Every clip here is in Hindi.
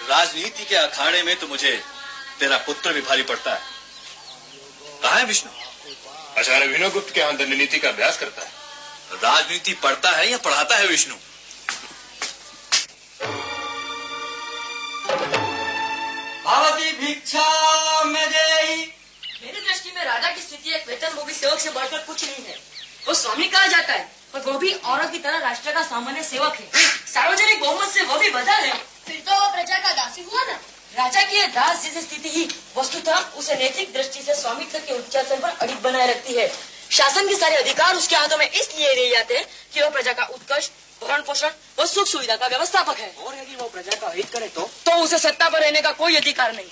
राजनीति के अखाड़े में तो मुझे तेरा पुत्र भी भारी पड़ता है। कहाँ है विष्णु? आचार्य विनोगुप्त के यहाँ दंडनीति का अभ्यास करता है। राजनीति पढ़ता है या पढ़ाता है विष्णु? भवती भिक्षा में देहि। मेरी दृष्टि में राजा की स्थिति एक वेतनभोगी सेवक से बढ़कर कुछ नहीं है। वो स्वामी कहा जाता है, पर वो भी औरत की तरह राष्ट्र का सामान्य सेवक है। सार्वजनिक बहुमत से वो भी बदल है। फिर तो वो प्रजा का दासी हुआ ना। राजा की दास जैसी स्थिति ही वस्तुतः उसे नैतिक दृष्टि से स्वामित्व के उच्चासन पर अडिग बनाए रखती है। शासन के सारे अधिकार उसके हाथों में इसलिए रह जाते हैं कि वह प्रजा का उत्कर्ष, भरण पोषण व सुख सुविधा का व्यवस्थापक है। और यदि वो प्रजा का हित करे तो उसे सत्ता पर रहने का कोई अधिकार नहीं।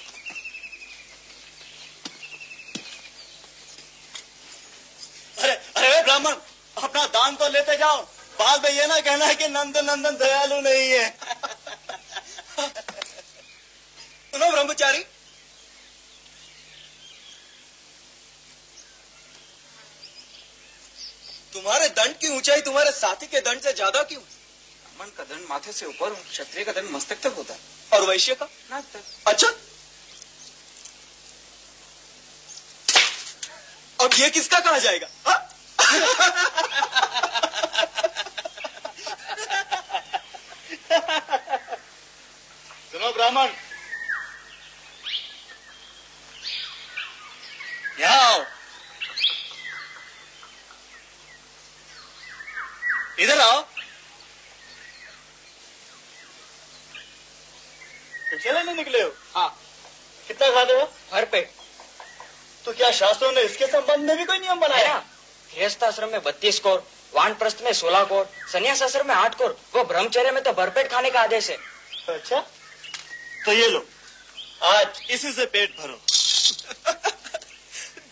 अरे ब्राह्मण, अपना दान तो लेते जाओ, बाद में ये ना कहना है कि नंद नंदन दयालु नहीं है। सुनो ब्रह्मचारी, तुम्हारे दंड की ऊंचाई तुम्हारे साथी के दंड से ज्यादा क्यों? ब्राह्मण का दंड माथे से ऊपर, क्षत्रिय का दंड मस्तक तक होता है। और वैश्य का नाक तक। अच्छा, अब ये किसका कहा जाएगा? सुनो ब्राह्मण, यहाँ आओ। इधर आओ। भिक्षा लेने निकले हो? हाँ। कितना खाते हो? भर पेट। तो क्या शास्त्रों ने इसके संबंध में भी कोई नियम बनाया? गृहस्थ आश्रम में 32 कोर, वानप्रस्थ में 16 कोर, संन्यास आश्रम में 8 कोर, वो ब्रह्मचर्य में तो भरपेट खाने का आदेश है। अच्छा, तो ये लो, आज इसी से पेट भरो।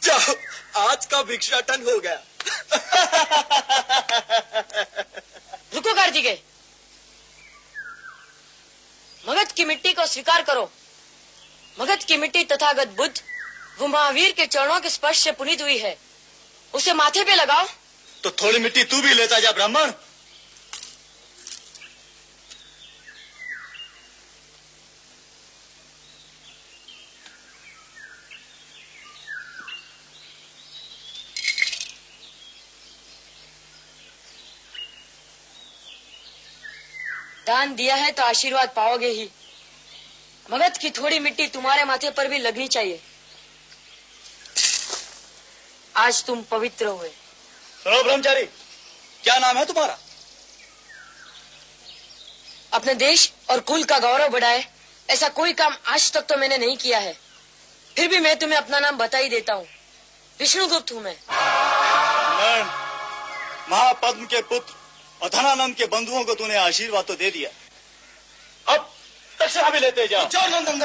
जाओ, आज का भिक्षाटन हो गया। रुको कार्तिकेय, मगध की मिट्टी को स्वीकार करो। मगध की मिट्टी तथागत बुद्ध वो महावीर के चरणों के स्पर्श से पुनीत हुई है, उसे माथे पे लगाओ। तो थोड़ी मिट्टी तू भी लेता जा ब्राह्मण। दान दिया है तो आशीर्वाद पाओगे ही। मगध की थोड़ी मिट्टी तुम्हारे माथे पर भी लगनी चाहिए। आज तुम पवित्र हुए। सुनो ब्रह्मचारी, क्या नाम है तुम्हारा? अपने देश और कुल का गौरव बढ़ाए ऐसा कोई काम आज तक तो मैंने नहीं किया है, फिर भी मैं तुम्हें अपना नाम बता ही देता हूँ। विष्णुगुप्त हूँ मैं। महापद्म के पुत्र और धनानंद के बंधुओं को तूने आशीर्वाद तो दे दिया, अब दक्षिणा भी लेते जाओ। जाओ नंदन,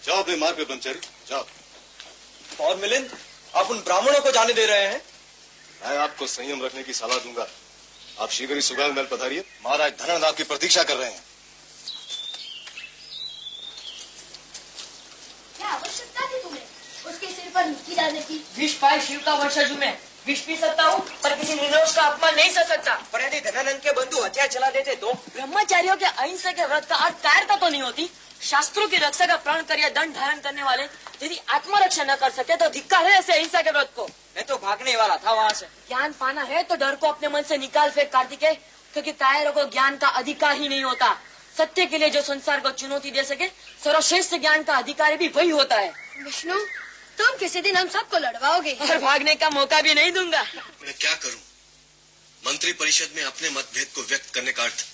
जाओ अपने मार्ग पे ब्रह्मचारी, जाओ। और मिलिंद, आप उन ब्राह्मणों को जाने दे रहे हैं? मैं आपको संयम रखने की सलाह दूंगा। आप शीघ्र ही सुगंध महल पधारिए, महाराज धनानंद आपकी प्रतीक्षा कर रहे हैं। क्या आवश्यकता थी तुम्हें उसके सिर पर मिट्टी डालने की? विष पाए शिव का वंशज हूँ मैं। विष पी सकता हूँ पर किसी निर्दोष का अपमान नहीं कर सकता। पर यदि धनानंद के बंधु हथियार चला देते तो? ब्रह्मचारियों के अहिंसा के व्रत का अर्थ कायरता तो नहीं होती। शास्त्रों की रक्षा का प्रण कर या दंड धारण करने वाले यदि आत्मरक्षा न कर सके तो धिक्कार है ऐसे अहिंसा के व्रत को। मैं तो भागने वाला था वहाँ से। ज्ञान पाना है तो डर को अपने मन से निकाल फेंक कार्तिकेय, क्योंकि कायरों को ज्ञान का अधिकार ही नहीं होता। सत्य के लिए जो संसार को चुनौती दे सके सर्वश्रेष्ठ ज्ञान का अधिकारी भी वही होता है। विष्णु, तुम किसी दिन हम सबको लड़वाओगे और भागने का मौका भी नहीं दूंगा। मैं क्या करूं? मंत्री परिषद में अपने मतभेद को व्यक्त करने का अर्थ